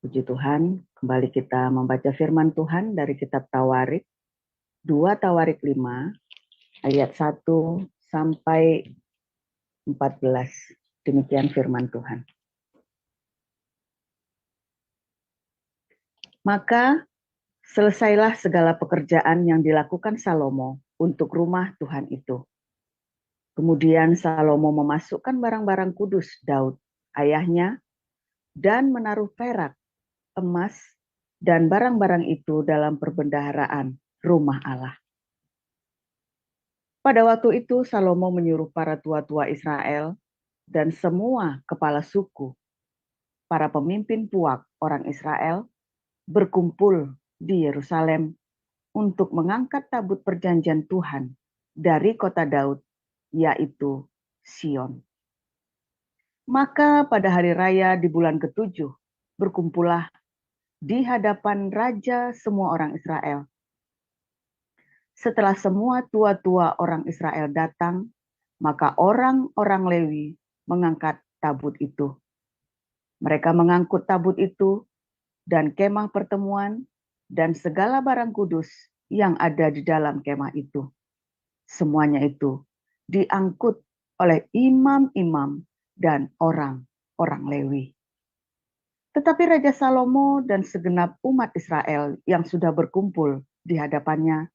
Puji Tuhan, kembali kita membaca firman Tuhan dari kitab Tawarik, 2 Tawarik 5, ayat 1 sampai 14. Demikian firman Tuhan. Maka selesailah segala pekerjaan yang dilakukan Salomo untuk rumah Tuhan itu. Kemudian Salomo memasukkan barang-barang kudus Daud, ayahnya, dan menaruh perak, emas, dan barang-barang itu dalam perbendaharaan rumah Allah. Pada waktu itu Salomo menyuruh para tua-tua Israel dan semua kepala suku, para pemimpin puak orang Israel, berkumpul di Yerusalem untuk mengangkat tabut perjanjian Tuhan dari kota Daud, yaitu Sion. Maka pada hari raya di bulan ke-7, berkumpullah di hadapan raja semua orang Israel. Setelah semua tua-tua orang Israel datang, maka orang-orang Lewi mengangkat tabut itu. Mereka mengangkut tabut itu dan kemah pertemuan dan segala barang kudus yang ada di dalam kemah itu. Semuanya itu diangkut oleh imam-imam dan orang-orang Lewi. Tetapi Raja Salomo dan segenap umat Israel yang sudah berkumpul di hadapannya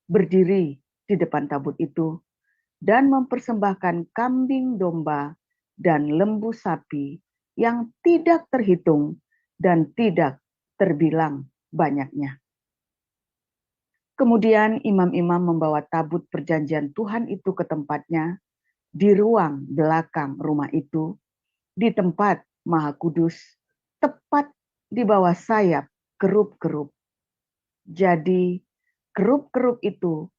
berdiri di depan tabut itu dan mempersembahkan kambing domba dan lembu sapi yang tidak terhitung dan tidak terbilang banyaknya. Kemudian imam-imam membawa tabut perjanjian Tuhan itu ke tempatnya di ruang belakang rumah itu, di tempat Maha Kudus, tepat di bawah sayap kerup-kerup. Jadi kerup-kerup itu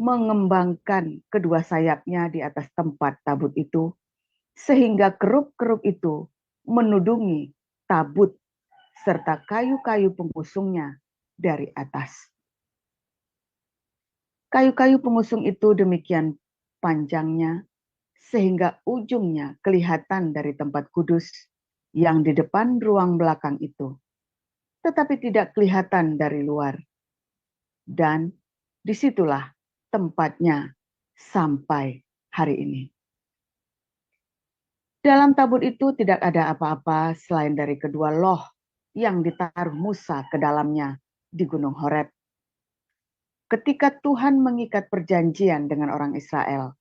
mengembangkan kedua sayapnya di atas tempat tabut itu, sehingga kerup-kerup itu menudungi tabut serta kayu-kayu pengusungnya dari atas. Kayu-kayu pengusung itu demikian panjangnya, sehingga ujungnya kelihatan dari tempat kudus yang di depan ruang belakang itu, tetapi tidak kelihatan dari luar. Dan disitulah tempatnya sampai hari ini. Dalam tabut itu tidak ada apa-apa selain dari kedua loh yang ditaruh Musa ke dalamnya di Gunung Horeb. Ketika Tuhan mengikat perjanjian dengan orang Israel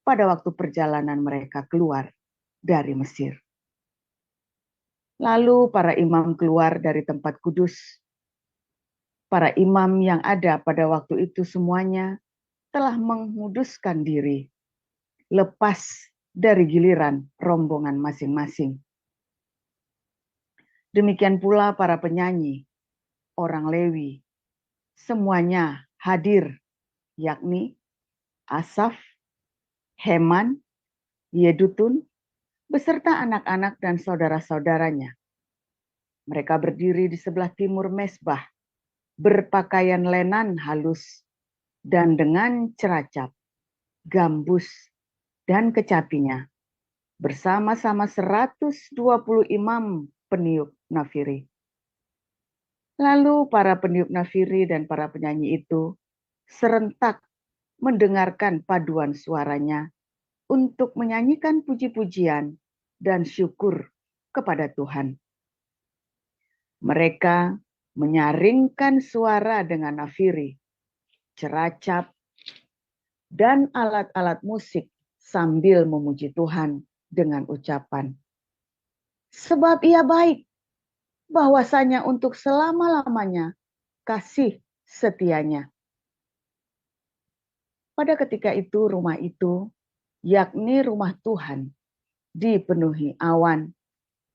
pada waktu perjalanan mereka keluar dari Mesir. Lalu para imam keluar dari tempat kudus. Para imam yang ada pada waktu itu semuanya telah menguduskan diri, lepas dari giliran rombongan masing-masing. Demikian pula para penyanyi, orang Lewi, semuanya hadir, yakni Asaf, Heman, Yedutun, beserta anak-anak dan saudara-saudaranya. Mereka berdiri di sebelah timur mezbah, berpakaian lenan halus, dan dengan ceracap, gambus, dan kecapinya, bersama-sama 120 imam peniup nafiri. Lalu para peniup nafiri dan para penyanyi itu serentak mendengarkan paduan suaranya untuk menyanyikan puji-pujian dan syukur kepada Tuhan. Mereka menyaringkan suara dengan nafiri, ceracap, dan alat-alat musik sambil memuji Tuhan dengan ucapan, sebab Ia baik, bahwasanya untuk selama-lamanya kasih setianya. Pada ketika itu rumah itu, yakni rumah Tuhan, dipenuhi awan,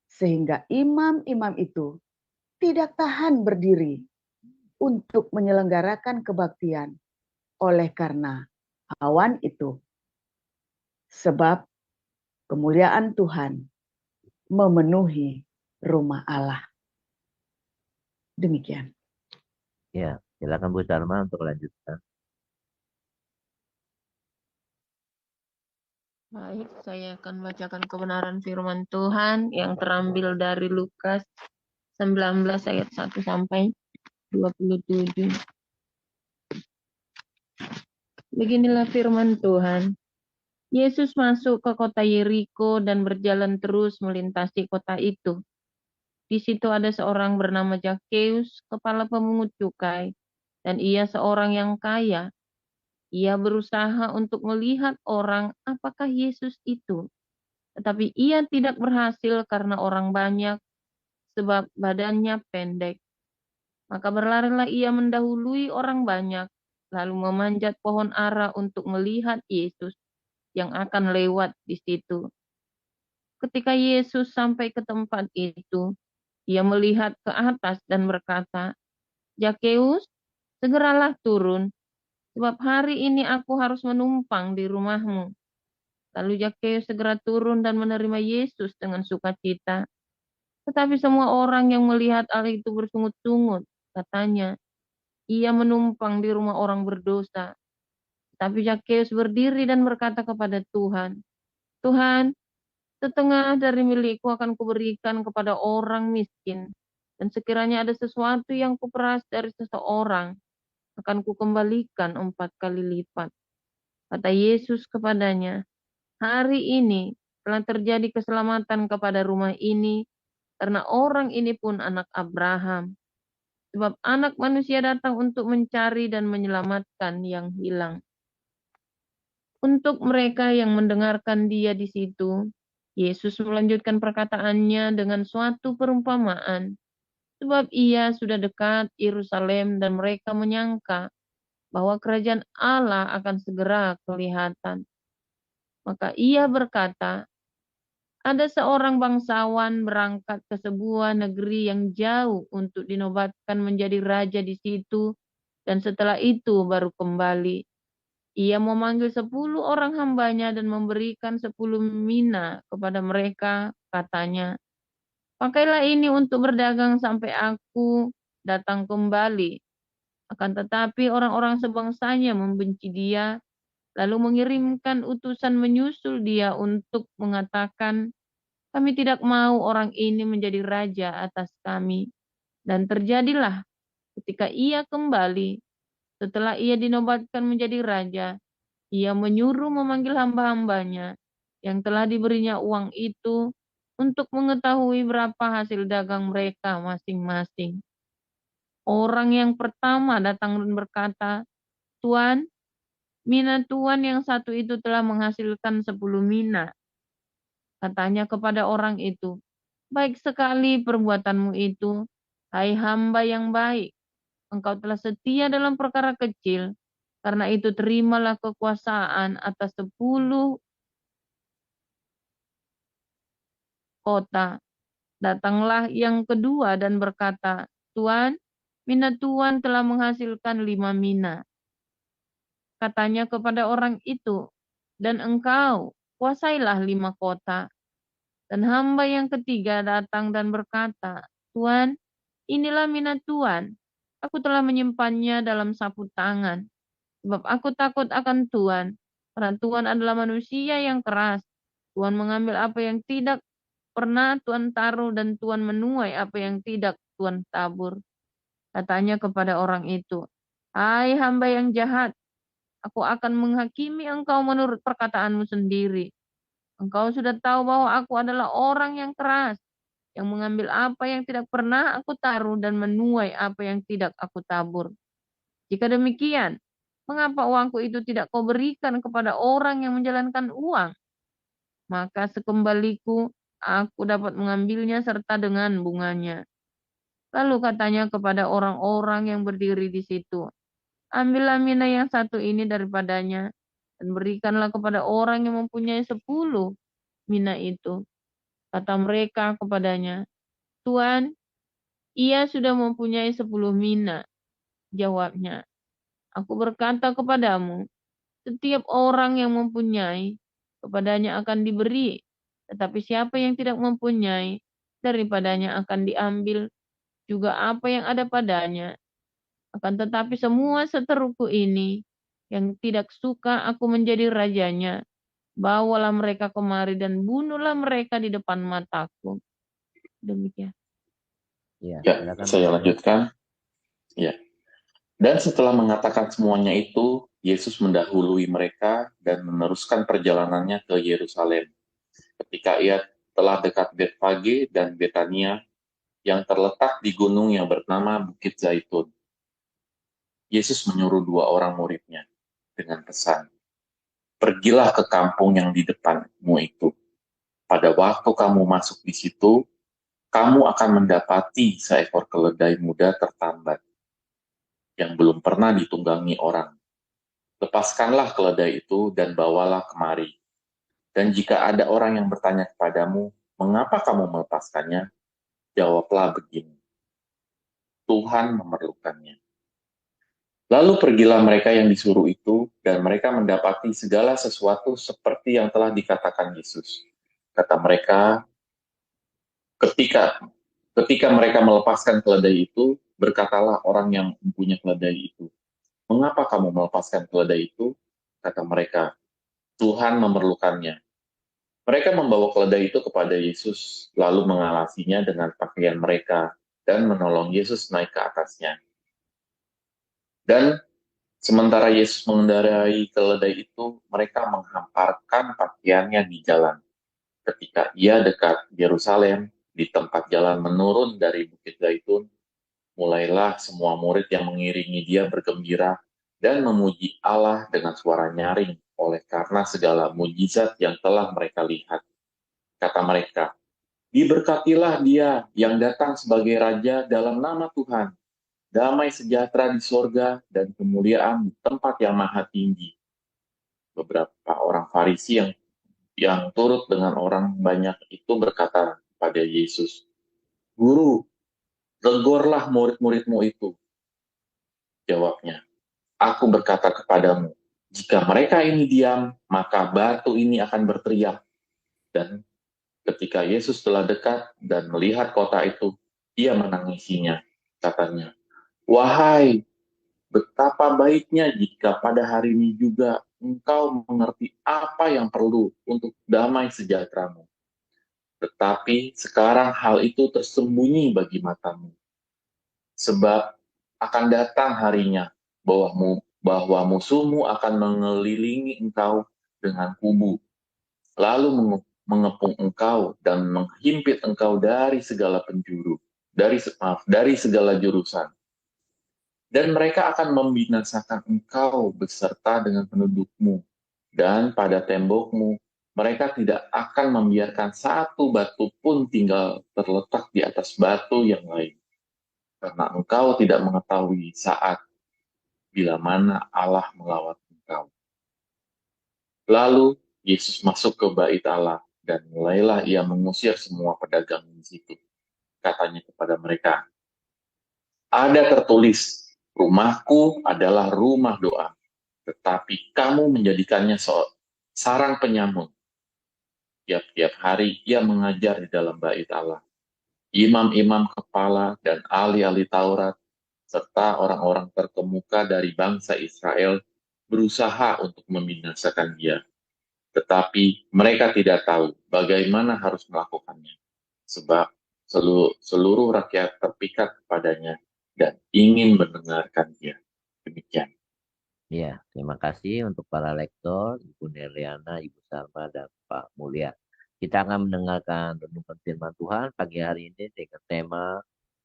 sehingga imam-imam itu tidak tahan berdiri untuk menyelenggarakan kebaktian oleh karena awan itu. Sebab kemuliaan Tuhan memenuhi rumah Allah. Demikian. Ya, silakan Bu Salma untuk lanjutkan. Baik, saya akan bacakan kebenaran firman Tuhan yang terambil dari Lukas 19 ayat 1 sampai 27. Beginilah firman Tuhan. Yesus masuk ke kota Yeriko dan berjalan terus melintasi kota itu. Di situ ada seorang bernama Zakheus, kepala pemungut cukai, dan ia seorang yang kaya. Ia berusaha untuk melihat orang apakah Yesus itu, tetapi ia tidak berhasil karena orang banyak, sebab badannya pendek. Maka berlarilah ia mendahului orang banyak, lalu memanjat pohon ara untuk melihat Yesus yang akan lewat di situ. Ketika Yesus sampai ke tempat itu, ia melihat ke atas dan berkata, "Zakheus, segeralah turun, sebab hari ini aku harus menumpang di rumahmu." Lalu Zakheus segera turun dan menerima Yesus dengan sukacita. Tetapi semua orang yang melihat hal itu bersungut-sungut, katanya, "Ia menumpang di rumah orang berdosa." Tapi Zakheus berdiri dan berkata kepada Tuhan, "Tuhan, setengah dari milikku akan kuberikan kepada orang miskin. Dan sekiranya ada sesuatu yang kuperas dari seseorang, akan kukembalikan 4 kali lipat." Kata Yesus kepadanya, "Hari ini telah terjadi keselamatan kepada rumah ini, karena orang ini pun anak Abraham. Sebab anak manusia datang untuk mencari dan menyelamatkan yang hilang." Untuk mereka yang mendengarkan dia di situ, Yesus melanjutkan perkataannya dengan suatu perumpamaan. Sebab ia sudah dekat Yerusalem dan mereka menyangka bahwa kerajaan Allah akan segera kelihatan. Maka ia berkata, ada seorang bangsawan berangkat ke sebuah negeri yang jauh untuk dinobatkan menjadi raja di situ, dan setelah itu baru kembali. Ia memanggil 10 orang hambanya dan memberikan 10 mina kepada mereka, katanya, "Pakailah ini untuk berdagang sampai aku datang kembali." Akan tetapi orang-orang sebangsanya membenci dia, lalu mengirimkan utusan menyusul dia untuk mengatakan, "Kami tidak mau orang ini menjadi raja atas kami." Dan terjadilah ketika ia kembali, setelah ia dinobatkan menjadi raja, ia menyuruh memanggil hamba-hambanya yang telah diberinya uang itu untuk mengetahui berapa hasil dagang mereka masing-masing. Orang yang pertama datang dan berkata, "Tuan, mina Tuan yang satu itu telah menghasilkan 10 mina." Katanya kepada orang itu, "Baik sekali perbuatanmu itu, hai hamba yang baik. Engkau telah setia dalam perkara kecil, karena itu terimalah kekuasaan atas 10 kota." Datanglah yang kedua dan berkata, "Tuan, mina Tuan telah menghasilkan 5 mina." Katanya kepada orang itu, "Dan engkau kuasailah 5 kota." Dan hamba yang ketiga datang dan berkata, "Tuan, inilah mina Tuan. Aku telah menyimpannya dalam sapu tangan, sebab aku takut akan Tuan, karena Tuan adalah manusia yang keras. Tuan mengambil apa yang tidak pernah Tuan taruh, dan Tuan menuai apa yang tidak Tuan tabur." Katanya kepada orang itu, "Hai hamba yang jahat, aku akan menghakimi engkau menurut perkataanmu sendiri. Engkau sudah tahu bahwa aku adalah orang yang keras, yang mengambil apa yang tidak pernah aku taruh dan menuai apa yang tidak aku tabur. Jika demikian, mengapa uangku itu tidak kau berikan kepada orang yang menjalankan uang? Maka sekembaliku aku dapat mengambilnya serta dengan bunganya." Lalu katanya kepada orang-orang yang berdiri di situ, "Ambillah mina yang satu ini daripadanya, dan berikanlah kepada orang yang mempunyai 10 mina itu." Kata mereka kepadanya, "Tuan, ia sudah mempunyai 10 mina." Jawabnya, "Aku berkata kepadamu, setiap orang yang mempunyai, kepadanya akan diberi, tetapi siapa yang tidak mempunyai, daripadanya akan diambil juga apa yang ada padanya. Akan tetapi semua seteruku ini, yang tidak suka aku menjadi rajanya, bawalah mereka kemari dan bunuhlah mereka di depan mataku." Demikian. Ya, Ya, silakan saya Bu. lanjutkan. Ya. Dan setelah mengatakan semuanya itu, Yesus mendahului mereka dan meneruskan perjalanannya ke Yerusalem. Ketika ia telah dekat Betfage dan Betania, yang terletak di gunung yang bernama Bukit Zaitun, Yesus menyuruh 2 orang muridnya dengan pesan, "Pergilah ke kampung yang di depanmu itu. Pada waktu kamu masuk di situ, kamu akan mendapati seekor keledai muda tertambat yang belum pernah ditunggangi orang. Lepaskanlah keledai itu dan bawalah kemari. Dan jika ada orang yang bertanya kepadamu, mengapa kamu melepaskannya? Jawablah begini, Tuhan memerlukannya." Lalu pergilah mereka yang disuruh itu, dan mereka mendapati segala sesuatu seperti yang telah dikatakan Yesus. Kata mereka, ketika mereka melepaskan keledai itu, berkatalah orang yang mempunyai keledai itu, "Mengapa kamu melepaskan keledai itu?" Kata mereka, "Tuhan memerlukannya." Mereka membawa keledai itu kepada Yesus, lalu mengalasinya dengan pakaian mereka, dan menolong Yesus naik ke atasnya. Dan sementara Yesus mengendarai keledai itu, mereka menghamparkan pakaiannya di jalan. Ketika ia dekat Yerusalem, di tempat jalan menurun dari Bukit Zaitun, mulailah semua murid yang mengiringi dia bergembira dan memuji Allah dengan suara nyaring oleh karena segala mujizat yang telah mereka lihat. Kata mereka, "Diberkatilah dia yang datang sebagai Raja dalam nama Tuhan. Damai sejahtera di sorga dan kemuliaan di tempat yang maha tinggi." Beberapa orang Farisi yang turut dengan orang banyak itu berkata kepada Yesus, "Guru, tegurlah murid-muridmu itu." Jawabnya, "Aku berkata kepadamu, jika mereka ini diam, maka batu ini akan berteriak." Dan ketika Yesus telah dekat dan melihat kota itu, ia menangisinya. Katanya, "Wahai, betapa baiknya jika pada hari ini juga engkau mengerti apa yang perlu untuk damai sejahteramu. Tetapi sekarang hal itu tersembunyi bagi matamu. Sebab akan datang harinya bahwa musuhmu akan mengelilingi engkau dengan kubu, lalu mengepung engkau dan menghimpit engkau dari segala penjuru, dari segala jurusan. Dan mereka akan membinasakan engkau beserta dengan pendudukmu, dan pada tembokmu mereka tidak akan membiarkan satu batu pun tinggal terletak di atas batu yang lain, karena engkau tidak mengetahui saat bila mana Allah melawat engkau. Lalu Yesus masuk ke bait Allah, dan mulailah ia mengusir semua pedagang di situ. Katanya kepada mereka, "Ada tertulis, rumahku adalah rumah doa, tetapi kamu menjadikannya sarang penyamun." Tiap-tiap hari ia mengajar di dalam bait Allah. Imam-imam kepala dan ahli-ahli Taurat, serta orang-orang terkemuka dari bangsa Israel berusaha untuk membinasakan dia. Tetapi mereka tidak tahu bagaimana harus melakukannya, sebab seluruh rakyat terpikat kepadanya dan ingin mendengarkan dia. Demikian. Ya, terima kasih untuk para lektor, Ibu Neliana, Ibu Salma, dan Pak Mulya. Kita akan mendengarkan renungan firman Tuhan pagi hari ini dengan tema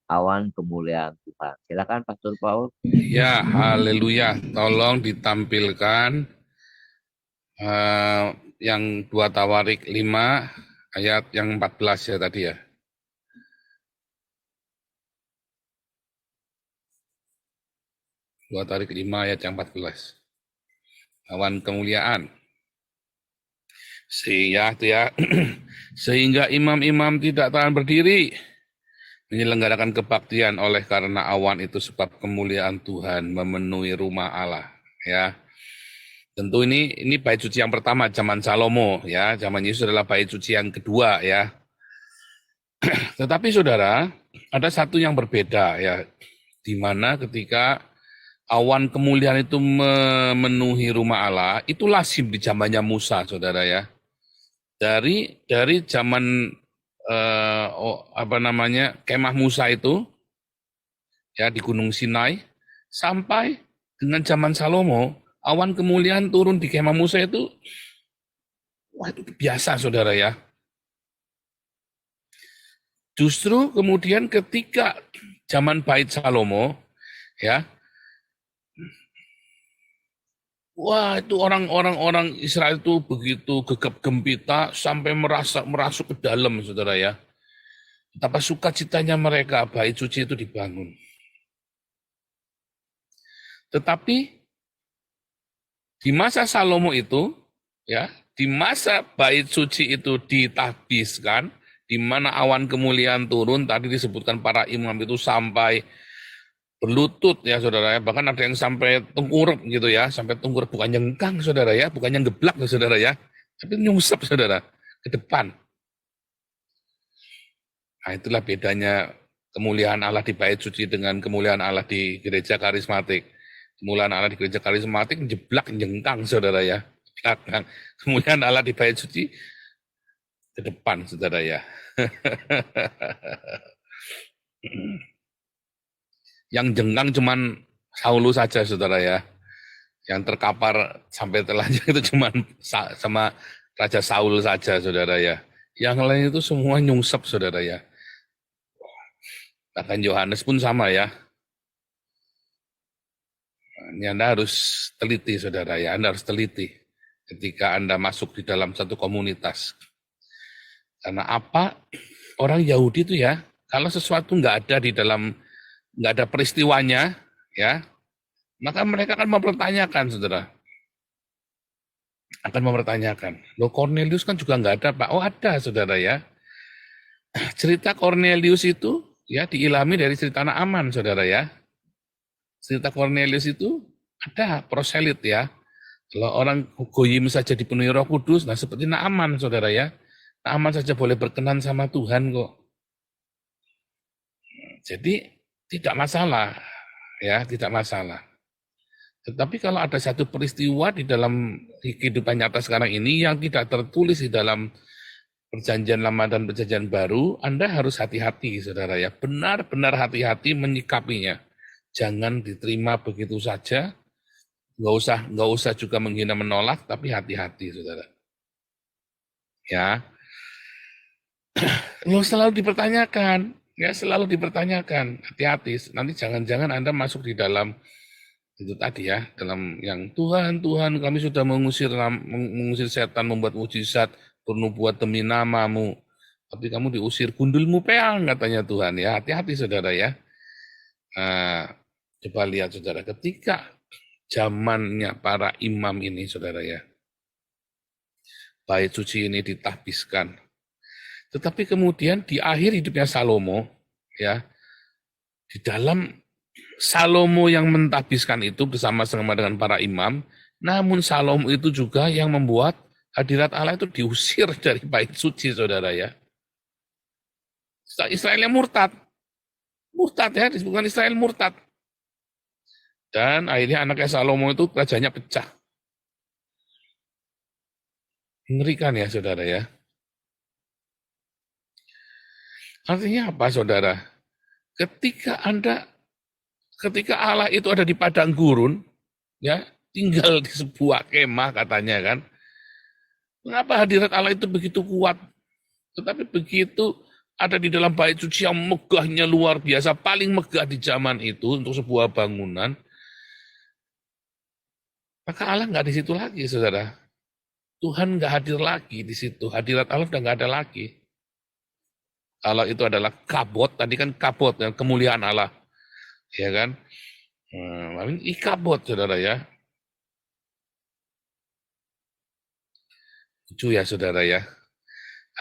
awan kemuliaan Tuhan. Silakan Pastor Paul. Ya, haleluya. Tolong ditampilkan yang 2 Tawarik 5 ayat yang 14 ya tadi ya. Dua Tawarik 5 ayat yang 14. Awan kemuliaan. Sehingga imam-imam tidak tahan berdiri menyelenggarakan kebaktian oleh karena awan itu sebab kemuliaan Tuhan memenuhi rumah Allah, ya. Tentu ini bait suci yang pertama zaman Salomo, ya. Zaman Yesus adalah bait suci yang kedua, ya. Tetapi saudara, ada satu yang berbeda, ya, di mana ketika awan kemuliaan itu memenuhi rumah Allah, itu lazim di zamannya Musa, saudara, ya. Dari zaman kemah Musa itu ya di Gunung Sinai sampai dengan zaman Salomo, awan kemuliaan turun di kemah Musa itu, wah itu biasa saudara ya. Justru kemudian ketika zaman Bait Salomo, ya, wah itu orang Israel itu begitu gegap gempita sampai merasuk ke dalam saudara ya. Betapa sukacitanya mereka Bait Suci itu dibangun. Tetapi di masa Salomo itu, ya, di masa Bait Suci itu ditahbiskan, di mana awan kemuliaan turun, tadi disebutkan para imam itu sampai berlutut ya saudara ya, bahkan ada yang sampai tengkurap gitu ya, sampai tengkurap bukan nyengkang saudara ya, bukan ngeblak ya saudara ya, tapi nyungsep saudara ke depan. Nah itulah bedanya kemuliaan Allah di Bait Suci dengan kemuliaan Allah di gereja karismatik. Kemuliaan Allah di gereja karismatik jeblak nyengkang saudara ya, belakang. Kemuliaan Allah di Bait Suci ke depan saudara ya. Yang jengkang cuman Saulus saja saudara ya. Yang terkapar sampai telanjang itu cuman sama Raja Saul saja saudara ya. Yang lain itu semua nyungsep saudara ya. Bahkan Yohanes pun sama ya. Ini Anda harus teliti saudara ya. Anda harus teliti ketika Anda masuk di dalam satu komunitas. Karena apa? Orang Yahudi itu ya, kalau sesuatu nggak ada di dalam, nggak ada peristiwanya, ya, maka mereka akan mempertanyakan, saudara. Akan mempertanyakan. Loh Cornelius kan juga nggak ada, Pak. Oh ada, saudara ya. Cerita Cornelius itu ya diilhami dari cerita Naaman, saudara ya. Cerita Cornelius itu ada proselit ya. Kalau orang goyim saja dipenuhi Roh Kudus, nah seperti Naaman, saudara ya. Naaman saja boleh berkenan sama Tuhan kok. Jadi tidak masalah, ya tidak masalah. Tetapi kalau ada satu peristiwa di dalam kehidupan nyata sekarang ini yang tidak tertulis di dalam Perjanjian Lama dan Perjanjian Baru, Anda harus hati-hati, saudara ya. Benar-benar hati-hati menyikapinya. Jangan diterima begitu saja. Nggak usah juga menghina menolak, tapi hati-hati, saudara. Ya. Selalu dipertanyakan, ya selalu dipertanyakan. Hati-hati. Nanti jangan-jangan Anda masuk di dalam itu tadi ya, dalam yang Tuhan kami sudah mengusir setan, membuat mujizat, bernubuat demi namamu, tapi kamu diusir, gundulmu peang katanya Tuhan ya. Hati-hati saudara ya. Nah, coba lihat saudara, ketika zamannya para imam ini saudara ya, Bait Suci ini ditahbiskan, tetapi kemudian di akhir hidupnya Salomo ya, di dalam Salomo yang mentahbiskan itu bersama-sama dengan para imam, namun Salomo itu juga yang membuat hadirat Allah itu diusir dari Bait Suci, saudara ya. Israelnya murtad ya, disebutkan Israel murtad. Dan akhirnya anaknya Salomo itu rajanya pecah. Mengerikan ya, saudara ya. Artinya apa, saudara? Ketika Allah itu ada di padang gurun, ya tinggal di sebuah kemah katanya kan, mengapa hadirat Allah itu begitu kuat? Tetapi begitu ada di dalam Bait Suci yang megahnya luar biasa, paling megah di zaman itu untuk sebuah bangunan, maka Allah nggak di situ lagi, saudara. Tuhan nggak hadir lagi di situ. Hadirat Allah udah nggak ada lagi. Allah itu adalah kabot, tadi kan kabot, kemuliaan Allah, ya kan? Ini ikabot, saudara ya. Lucu ya, saudara ya.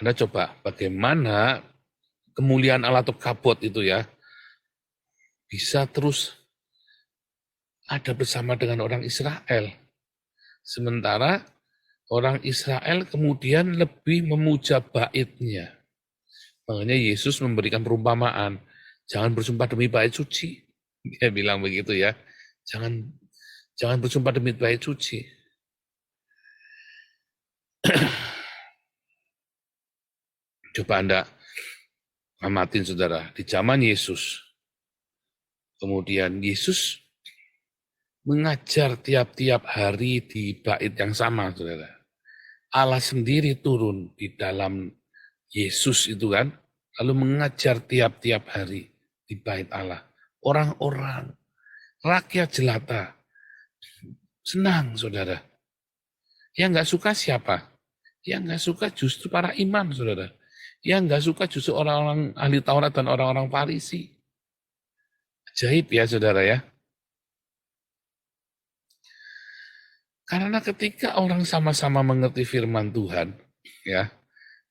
Anda coba bagaimana kemuliaan Allah atau kabot itu ya bisa terus ada bersama dengan orang Israel. Sementara orang Israel kemudian lebih memuja baitnya. Makanya Yesus memberikan perumpamaan, jangan bersumpah demi Bait Suci. Dia bilang begitu ya. Jangan bersumpah demi Bait Suci. Coba Anda amatin saudara, di zaman Yesus. Kemudian Yesus mengajar tiap-tiap hari di bait yang sama, saudara. Allah sendiri turun di dalam Yesus itu kan, lalu mengajar tiap-tiap hari di bait Allah. Orang-orang, rakyat jelata, senang saudara. Yang nggak suka siapa? Yang nggak suka justru para imam, saudara. Yang nggak suka justru orang-orang ahli Taurat dan orang-orang Farisi. Ajaib ya, saudara ya. Karena ketika orang sama-sama mengerti firman Tuhan, ya,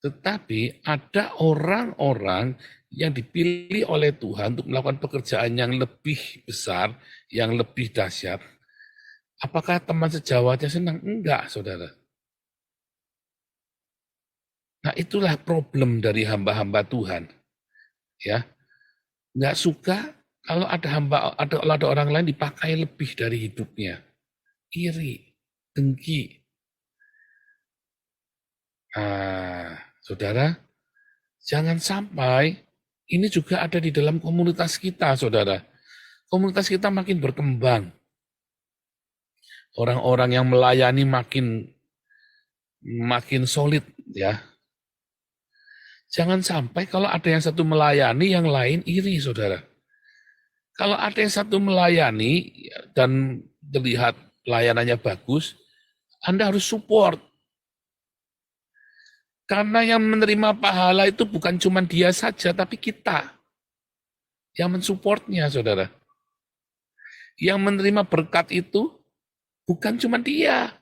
tetapi ada orang-orang yang dipilih oleh Tuhan untuk melakukan pekerjaan yang lebih besar, yang lebih dahsyat. Apakah teman sejawatnya senang? Enggak, saudara. Nah, itulah problem dari hamba-hamba Tuhan. Ya, nggak suka kalau ada orang lain dipakai lebih dari hidupnya. Iri, dengki. Saudara, jangan sampai ini juga ada di dalam komunitas kita, saudara. Komunitas kita makin berkembang. Orang-orang yang melayani makin solid, ya. Jangan sampai kalau ada yang satu melayani, yang lain iri, saudara. Kalau ada yang satu melayani dan terlihat pelayanannya bagus, Anda harus support. Karena yang menerima pahala itu bukan cuma dia saja, tapi kita yang mensupportnya, saudara. Yang menerima berkat itu bukan cuma dia,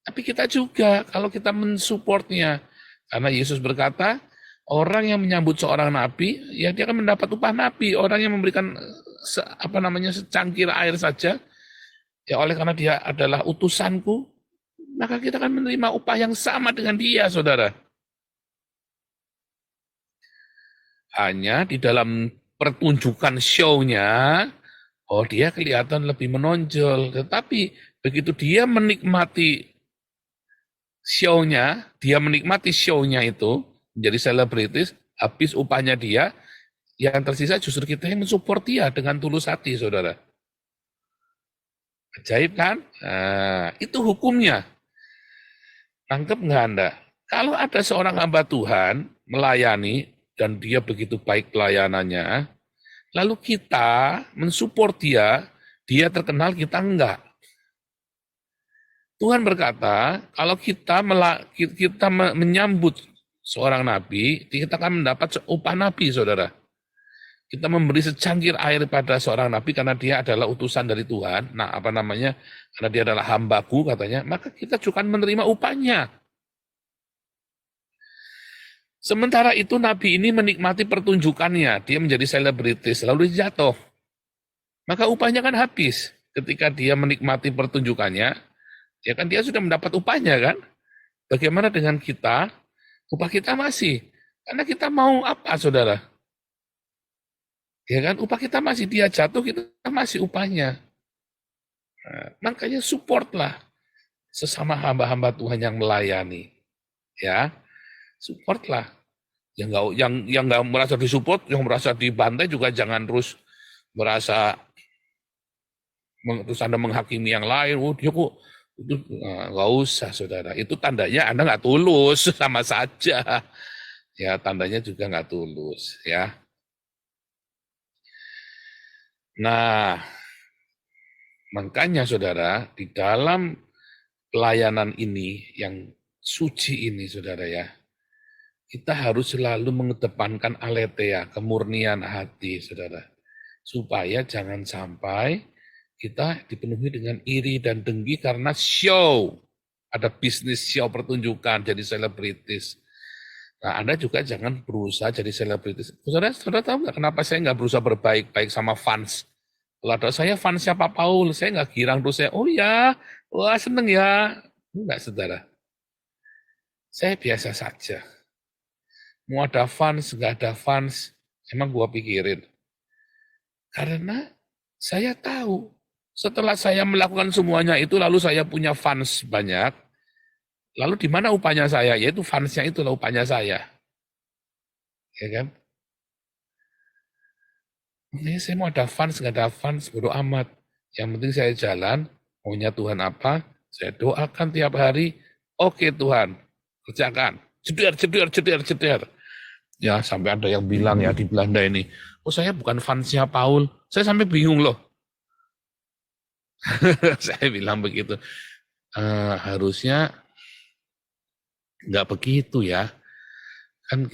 tapi kita juga kalau kita mensupportnya. Karena Yesus berkata, orang yang menyambut seorang nabi, ya dia akan mendapat upah nabi. Orang yang memberikan secangkir air saja, ya oleh karena dia adalah utusanku, maka kita akan menerima upah yang sama dengan dia, saudara. Hanya di dalam pertunjukan show-nya, dia kelihatan lebih menonjol. Tetapi begitu dia menikmati show-nya itu, menjadi selebritis, habis upahnya dia, yang tersisa justru kita yang mensupport dia dengan tulus hati, saudara. Ajaib kan? Nah, itu hukumnya. Tangkep nggak Anda? Kalau ada seorang hamba Tuhan melayani, dan dia begitu baik pelayanannya, lalu kita mensupport dia terkenal, kita enggak. Tuhan berkata, kalau kita menyambut seorang nabi, kita akan mendapat upah nabi, saudara. Kita memberi secangkir air pada seorang nabi karena dia adalah utusan dari Tuhan. Nah, karena dia adalah hambaku, katanya, maka kita juga menerima upahnya. Sementara itu nabi ini menikmati pertunjukannya, dia menjadi selebritis, lalu dia jatuh. Maka upahnya kan habis. Ketika dia menikmati pertunjukannya, ya kan dia sudah mendapat upahnya kan. Bagaimana dengan kita? Upah kita masih. Karena kita mau apa, saudara? Ya kan, upah kita masih, dia jatuh, kita masih upahnya. Nah, makanya supportlah sesama hamba-hamba Tuhan yang melayani. Ya, supportlah. Yang nggak merasa disupport, yang merasa dibantai juga jangan terus merasa terus Anda menghakimi yang lain. Dia kok itu nggak usah, saudara. Itu tandanya Anda nggak tulus, sama saja. Ya, tandanya juga nggak tulus, ya. Nah, makanya saudara, di dalam pelayanan ini yang suci ini, saudara ya, kita harus selalu mengedepankan aletheia, kemurnian hati, saudara. Supaya jangan sampai kita dipenuhi dengan iri dan dengki karena show. Ada bisnis show pertunjukan, jadi selebritis. Nah, Anda juga jangan berusaha jadi selebritis. Saudara tahu nggak kenapa saya nggak berusaha berbaik-baik sama fans? Kalau ada saya fansnya Pak Paul, saya nggak girang terus oh ya, wah seneng ya. Enggak, saudara. Saya biasa saja. Mau ada fans, nggak ada fans, emang gua pikirin. Karena saya tahu, setelah saya melakukan semuanya itu, lalu saya punya fans banyak, lalu di mana upahnya saya? Yaitu fansnya itulah upahnya saya. ya kan? Ini saya mau ada fans, nggak ada fans, bodo amat. Yang penting saya jalan, maunya Tuhan apa, saya doakan tiap hari, oke Tuhan, kerjakan. Jeder, jeder, jeder, jeder. Ya, sampai ada yang bilang ya di Belanda ini, oh saya bukan fansnya Paul, saya sampai bingung loh. Saya bilang begitu. Harusnya nggak begitu ya. Kan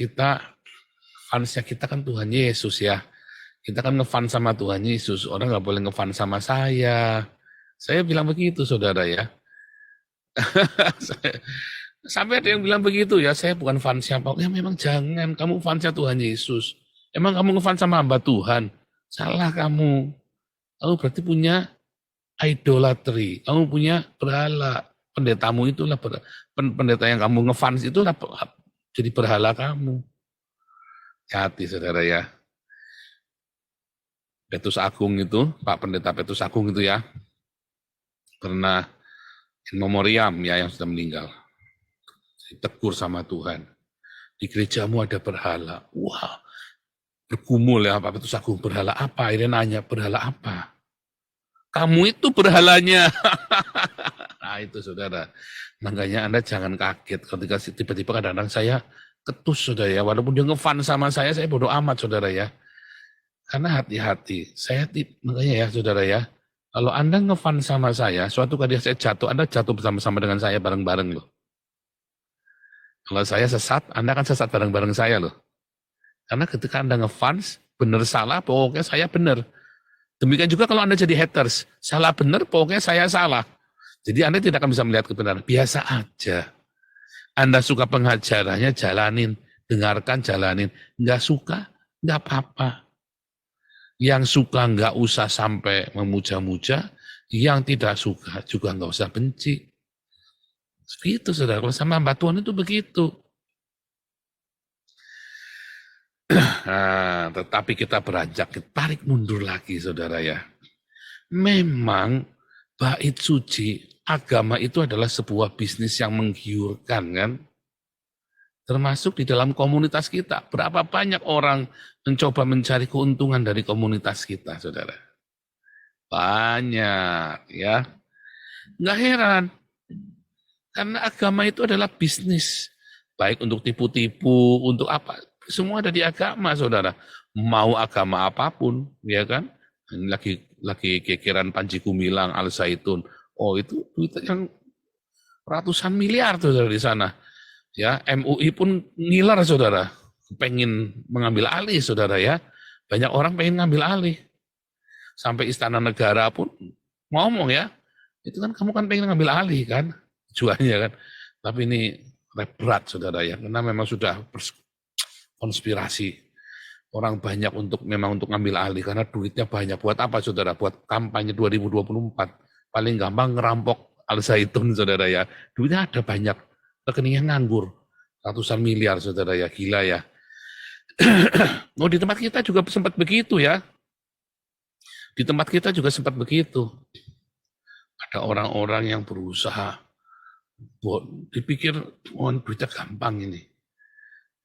fansnya kita kan Tuhan Yesus ya. Kita kan ngefans sama Tuhan Yesus, orang nggak boleh ngefans sama saya. Saya bilang begitu, saudara ya. Sampai ada yang bilang begitu ya, saya bukan fansnya Paul. Ya memang jangan, kamu fansnya Tuhan Yesus. Emang kamu ngefans sama hamba Tuhan? Salah kamu. Kamu berarti punya idolatry. Kamu punya berhala. Pendetamu itulah, pendeta yang kamu ngefans itulah jadi berhala kamu. Hati saudara ya. Petrus Agung itu, Pak Pendeta Petrus Agung itu ya, pernah in memoriam ya yang sudah meninggal. Ditegur sama Tuhan. Di gerejamu ada berhala. Wah, bergumul ya Pak Petrus Agung, berhala apa? Akhirnya nanya, berhala apa? Kamu itu berhalanya. Nah itu saudara. Makanya Anda jangan kaget ketika tiba-tiba kadang-kadang saya ketus saudara ya. Walaupun dia ngefans sama saya bodoh amat saudara ya. Karena hati-hati, makanya ya saudara ya, kalau Anda ngefans sama saya, suatu kali saya jatuh, Anda jatuh bersama-sama dengan saya bareng-bareng loh. Kalau saya sesat, Anda akan sesat bareng-bareng saya loh. Karena ketika Anda ngefans, benar salah, pokoknya saya benar. Demikian juga kalau Anda jadi haters, salah benar, pokoknya saya salah. Jadi Anda tidak akan bisa melihat kebenaran, biasa aja. Anda suka pengajarannya, jalanin, dengarkan, jalanin. Nggak suka, nggak apa-apa. Yang suka nggak usah sampai memuja-muja, yang tidak suka juga nggak usah benci. Begitu saudara, kalau sama hamba Tuhan itu begitu. Nah, tetapi kita beranjak, tarik mundur lagi saudara ya. Memang bait suci, agama itu adalah sebuah bisnis yang menggiurkan kan. Termasuk di dalam komunitas kita. Berapa banyak orang mencoba mencari keuntungan dari komunitas kita, saudara. Banyak, ya. Nggak heran. Karena agama itu adalah bisnis. Baik untuk tipu-tipu, untuk apa. Semua ada di agama, saudara. Mau agama apapun, ya kan. Ini lagi kekiran Panji Gumilang, Al Zaitun. Oh, itu duit yang ratusan miliar, saudara, di sana. Ya, MUI pun ngiler saudara, pengen mengambil alih saudara ya, banyak orang pengen ngambil alih, sampai Istana Negara pun ngomong ya, itu kan kamu kan pengen ngambil alih kan, tujuannya kan, tapi ini berat saudara ya, karena memang sudah konspirasi, orang banyak memang untuk ngambil alih, karena duitnya banyak, buat apa saudara, buat kampanye 2024, paling gampang ngerampok Al Zaitun saudara ya, duitnya ada banyak, rekeningnya nganggur, ratusan miliar saudara ya, gila ya. Oh di tempat kita juga sempat begitu ya. Di tempat kita juga sempat begitu. Ada orang-orang yang berusaha, dipikir, oh duitnya gampang ini.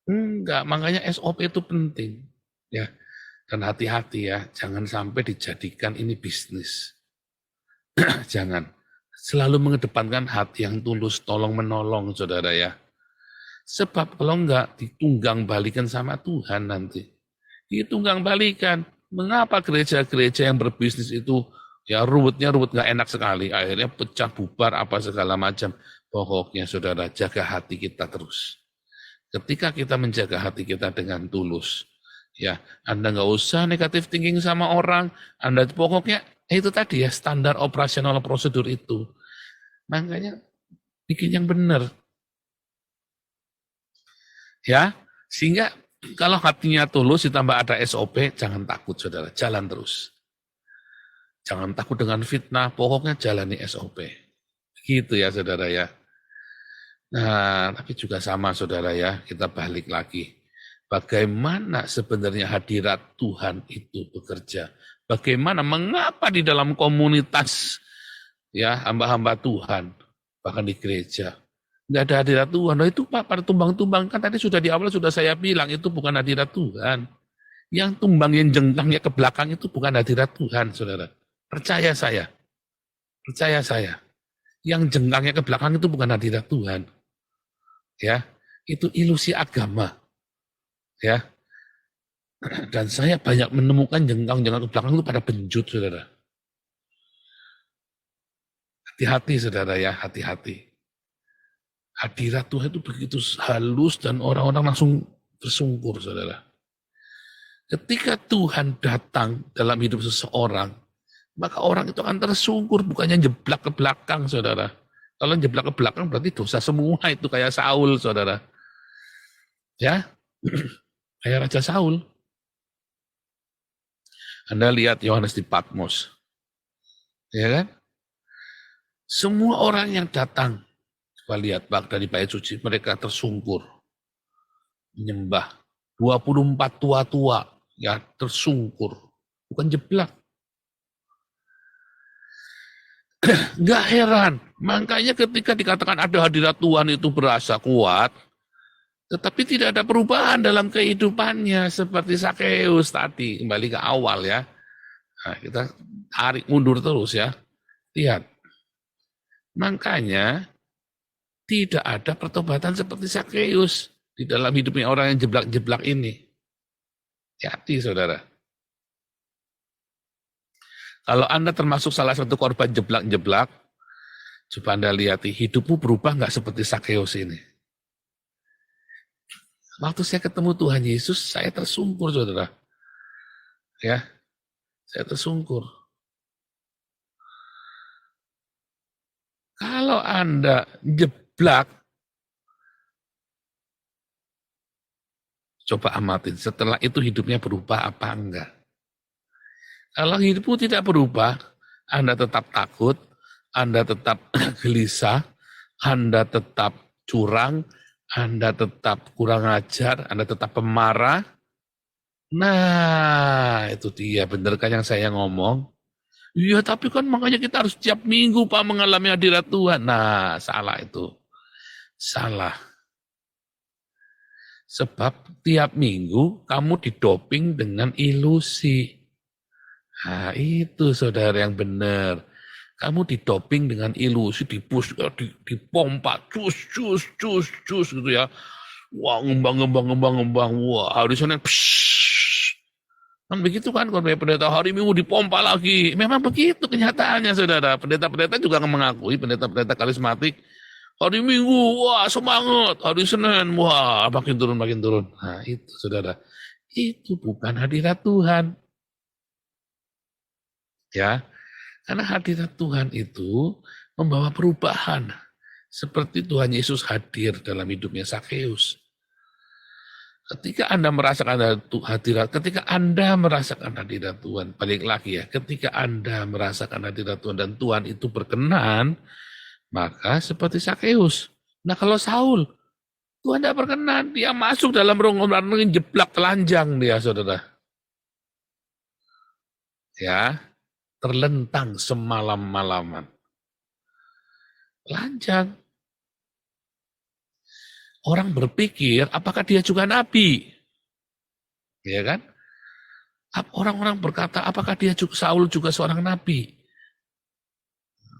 Enggak, makanya SOP itu penting. Ya, dan hati-hati ya, jangan sampai dijadikan ini bisnis. Jangan. Selalu mengedepankan hati yang tulus, tolong menolong saudara ya. Sebab kalau enggak ditunggang balikan sama Tuhan nanti. Ditunggang balikan. Mengapa gereja-gereja yang berbisnis itu ya ruwet nggak enak sekali. Akhirnya pecah bubar apa segala macam. Pokoknya saudara jaga hati kita terus. Ketika kita menjaga hati kita dengan tulus. Ya, Anda nggak usah negatif thinking sama orang. Anda pokoknya itu tadi ya, standar operasional prosedur itu. Makanya bikin yang benar. Ya, sehingga kalau hatinya tulus ditambah ada SOP, jangan takut saudara, jalan terus. Jangan takut dengan fitnah, pokoknya jalani SOP. Gitu ya saudara ya. Nah, tapi juga sama saudara ya, kita balik lagi. Bagaimana sebenarnya hadirat Tuhan itu bekerja? Bagaimana, mengapa di dalam komunitas ya hamba-hamba Tuhan, bahkan di gereja, Nggak ada hadirat Tuhan. Nah, itu Pak, pada tumbang-tumbang kan tadi sudah di awal sudah saya bilang itu bukan hadirat Tuhan. Yang tumbang yang jenglangnya ke belakang itu bukan hadirat Tuhan, saudara. Percaya saya. Percaya saya. Yang jenglangnya ke belakang itu bukan hadirat Tuhan. Ya, itu ilusi agama. Ya. Dan saya banyak menemukan jengkang-jengkang ke belakang itu pada benjut, saudara. Hati-hati, saudara ya, hati-hati. Hadirat Tuhan itu begitu halus dan orang-orang langsung tersungkur, saudara. Ketika Tuhan datang dalam hidup seseorang, maka orang itu akan tersungkur, bukannya jeblak ke belakang, saudara. Kalau jeblak ke belakang berarti dosa semua itu kayak Saul, saudara. Ya, kayak Raja Saul. Anda lihat Yohanes di Patmos. Ya kan? Semua orang yang datang, coba lihat dari bait suci, mereka tersungkur. Menyembah. 24 tua-tua, ya tersungkur. Bukan jeblak. Nggak heran. Makanya ketika dikatakan ada hadirat Tuhan itu berasa kuat, tetapi tidak ada perubahan dalam kehidupannya. Seperti Sakeus tadi, kembali ke awal ya. Nah, kita tarik mundur terus ya. Lihat. Makanya tidak ada pertobatan seperti Sakeus di dalam hidupnya orang yang jeblak-jeblak ini. Hati saudara. Kalau Anda termasuk salah satu korban jeblak-jeblak, coba Anda lihat hidupmu berubah nggak seperti Sakeus ini. Waktu saya ketemu Tuhan Yesus, saya tersungkur saudara. Ya, saya tersungkur. Kalau Anda jeblak, coba amatin, setelah itu hidupnya berubah apa enggak? Kalau hidupmu tidak berubah, Anda tetap takut, Anda tetap gelisah, Anda tetap curang, Anda tetap kurang ajar, Anda tetap pemarah. Nah, itu dia, benar kan yang saya ngomong? Iya, tapi kan makanya kita harus tiap minggu Pak mengalami hadirat Tuhan. Nah, salah itu. Salah. Sebab tiap minggu kamu didoping dengan ilusi. Nah, itu saudara yang benar. Kamu didoping dengan ilusi, dipus, dipompa, cus gitu ya. Wah, ngembang. Wah, hari Senin, kan begitu kan, kalau pendeta hari Minggu dipompa lagi. Memang begitu kenyataannya, saudara. Pendeta-pendeta juga mengakui, pendeta-pendeta karismatik, hari Minggu, wah semangat. Hari Senin, wah makin turun. Nah itu, saudara. Itu bukan hadirat Tuhan. Ya, karena hadirat Tuhan itu membawa perubahan. Seperti Tuhan Yesus hadir dalam hidupnya Sakeus. Ketika Anda merasakan hadirat, ketika Anda merasakan hadirat Tuhan, balik lagi ya, ketika Anda merasakan hadirat Tuhan dan Tuhan itu berkenan, maka seperti Sakeus. Nah kalau Saul, Tuhan tidak berkenan, dia masuk dalam rongga jeblak telanjang dia, saudara. Ya, terlentang semalam-malaman. Telanjang. Orang berpikir, apakah dia juga nabi? Ya kan? Orang-orang berkata, apakah dia juga, Saul juga seorang nabi?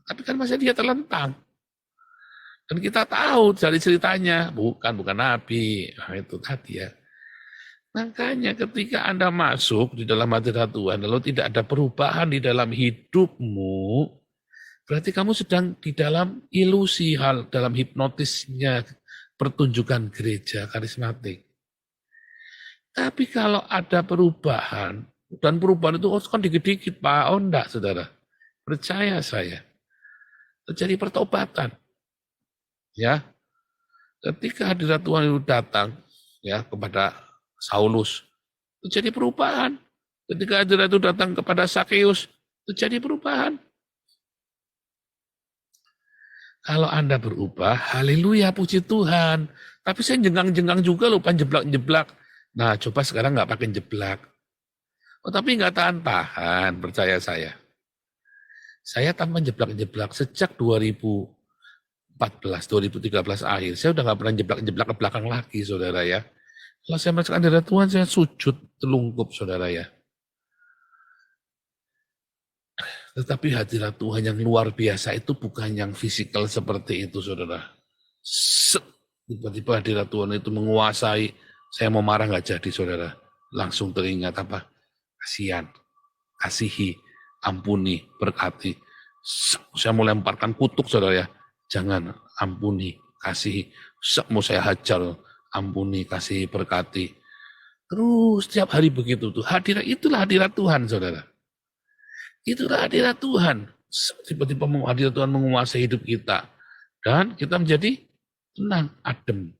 Tapi kan masih dia terlentang. Dan kita tahu dari ceritanya, bukan nabi. Nah, itu tadi ya. Makanya ketika Anda masuk di dalam hadirat Tuhan, lalu tidak ada perubahan di dalam hidupmu, berarti kamu sedang di dalam ilusi hal, dalam hipnotisnya pertunjukan gereja karismatik. Tapi kalau ada perubahan, dan perubahan itu kan dikit-dikit, Pak. Oh enggak, saudara. Percaya saya. Terjadi pertobatan. Ya. Ketika hadirat Tuhan itu datang ya kepada Saulus, terjadi perubahan. Ketika hadirat itu datang kepada Sakeus, terjadi perubahan. Kalau Anda berubah, haleluya, puji Tuhan. Tapi saya jenggang-jenggang juga lupa jeblak-jeblak. Nah, coba sekarang nggak pakai jeblak. Oh, tapi nggak tahan-tahan, percaya saya. Saya tanpa jeblak-jeblak sejak 2000 2013 akhir, saya udah nggak pernah jeblak-jeblak ke belakang lagi, saudara ya. Kalau saya merasakan hadirat Tuhan, saya sujud telungkup, saudara ya. Tetapi hadirat Tuhan yang luar biasa itu bukan yang fisikal seperti itu, saudara. Tiba-tiba hadirat Tuhan itu menguasai, saya mau marah nggak jadi, saudara. Langsung teringat apa? Kasihan, kasihi, ampuni, berkati. Saya mau lemparkan kutuk, saudara ya. Jangan, ampuni, kasihi. Mau saya hajar, ampuni, kasihi, berkati. Terus setiap hari begitu tuh. Itulah hadirat Tuhan, saudara. Itulah hadirat Tuhan. Tiba-tiba hadirat Tuhan menguasai hidup kita. Dan kita menjadi tenang, adem.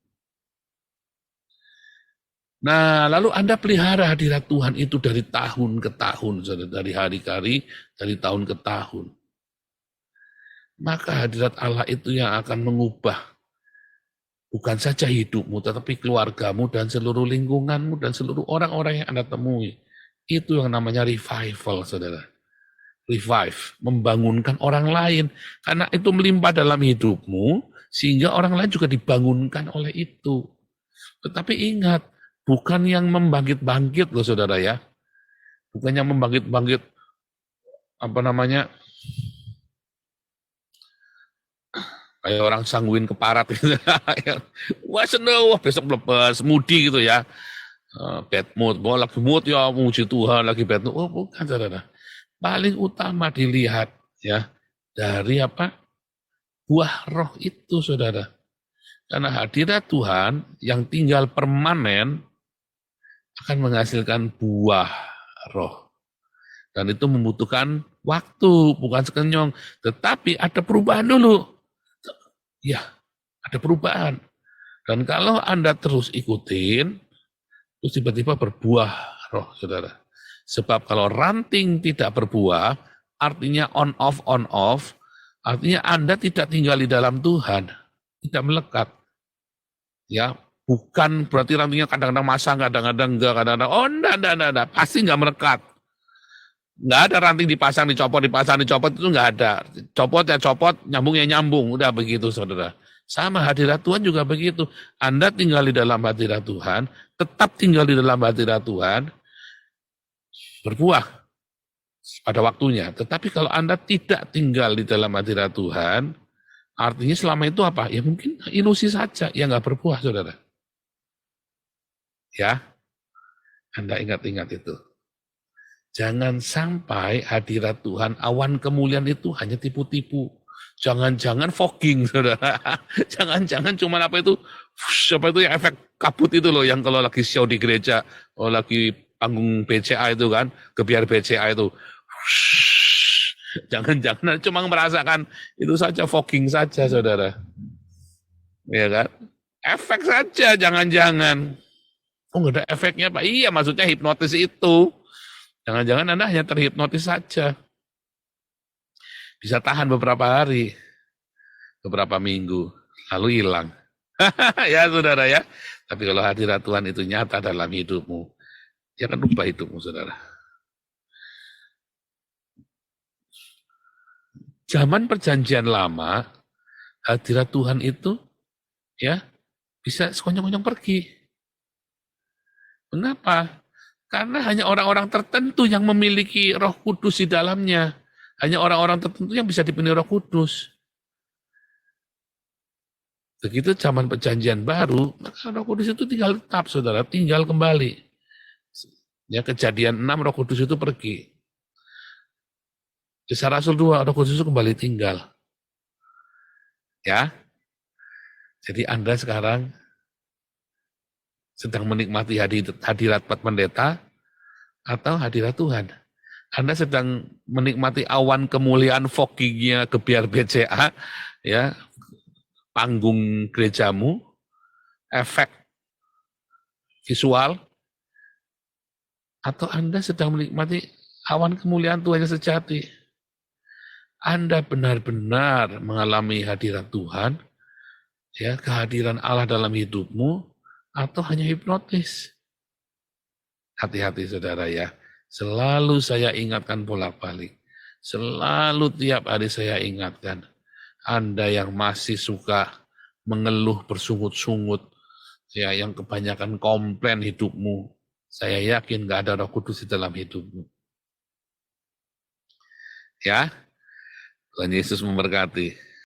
Nah, lalu Anda pelihara hadirat Tuhan itu dari tahun ke tahun, dari hari ke hari, dari tahun ke tahun. Maka hadirat Allah itu yang akan mengubah bukan saja hidupmu, tetapi keluargamu dan seluruh lingkunganmu dan seluruh orang-orang yang Anda temui. Itu yang namanya revival, saudara. Revive, membangunkan orang lain. Karena itu melimpah dalam hidupmu, sehingga orang lain juga dibangunkan oleh itu. Tetapi ingat, bukan yang membangkit-bangkit loh, saudara ya. Bukan yang membangkit-bangkit, kayak orang sanguin keparat gitu. Wah seneng, wah besok lepas, mudi gitu ya. Bad mood, lagi mood ya, muji Tuhan, lagi bad mood. Oh bukan, saudara. Paling utama dilihat ya dari buah roh itu, saudara. Karena hadirat Tuhan yang tinggal permanen akan menghasilkan buah roh. Dan itu membutuhkan waktu, bukan sekenyong. Tetapi ada perubahan dulu. Ya, ada perubahan. Dan kalau Anda terus ikutin, terus tiba-tiba berbuah roh, saudara. Sebab kalau ranting tidak berbuah, artinya on off, artinya Anda tidak tinggal di dalam Tuhan, tidak melekat. Ya, bukan berarti rantingnya kadang-kadang masang, kadang-kadang enggak, kadang-kadang enggak, pasti enggak melekat. Enggak ada ranting dipasang, dicopot, itu enggak ada. Copot ya copot, nyambung ya nyambung, udah begitu, saudara. Sama hadirat Tuhan juga begitu. Anda tinggal di dalam hadirat Tuhan, tetap tinggal di dalam hadirat Tuhan, berbuah pada waktunya. Tetapi kalau Anda tidak tinggal di dalam hadirat Tuhan, artinya selama itu apa? Ya mungkin ilusi saja, ya nggak berbuah, saudara. Ya, Anda ingat-ingat itu. Jangan sampai hadirat Tuhan, awan kemuliaan itu hanya tipu-tipu. Jangan-jangan fogging, saudara. Jangan-jangan cuma siapa itu yang efek kabut itu loh, yang kalau lagi show di gereja, lagi panggung BCA itu kan, gebiar BCA itu. Jangan-jangan cuma merasakan itu saja, fogging saja, saudara. Ya kan? Efek saja, jangan-jangan. Oh, nggak ada efeknya, Pak. Iya, maksudnya hipnotis itu. Jangan-jangan Anda hanya terhipnotis saja. Bisa tahan beberapa hari, beberapa minggu, lalu hilang. Ya, saudara ya. Tapi kalau hadirat Tuhan itu nyata dalam hidupmu, jangan lupa hidupmu, saudara. Zaman perjanjian lama, hadirat Tuhan itu ya bisa sekonyong-konyong pergi. Kenapa? Karena hanya orang-orang tertentu yang memiliki Roh Kudus di dalamnya. Hanya orang-orang tertentu yang bisa dipenuhi Roh Kudus. Begitu zaman perjanjian baru, maka Roh Kudus itu tinggal tetap, saudara, tinggal kembali. Ya, Kejadian 6 Roh Kudus itu pergi. Kisah Rasul 2 Roh Kudus itu kembali tinggal. Ya. Jadi Anda sekarang sedang menikmati hadirat pendeta atau hadirat Tuhan. Anda sedang menikmati awan kemuliaan foggingnya gebiar BCA, ya, panggung gerejamu, efek visual, atau Anda sedang menikmati awan kemuliaan Tuhan yang sejati. Anda benar-benar mengalami hadirat Tuhan, ya, kehadiran Allah dalam hidupmu, atau hanya hipnotis. Hati-hati, saudara ya. Selalu saya ingatkan bolak-balik. Selalu tiap hari saya ingatkan. Anda yang masih suka mengeluh bersungut-sungut, ya, yang kebanyakan komplain hidupmu, saya yakin nggak ada Roh Kudus di dalam hidupmu. Ya, Tuhan Yesus memberkati.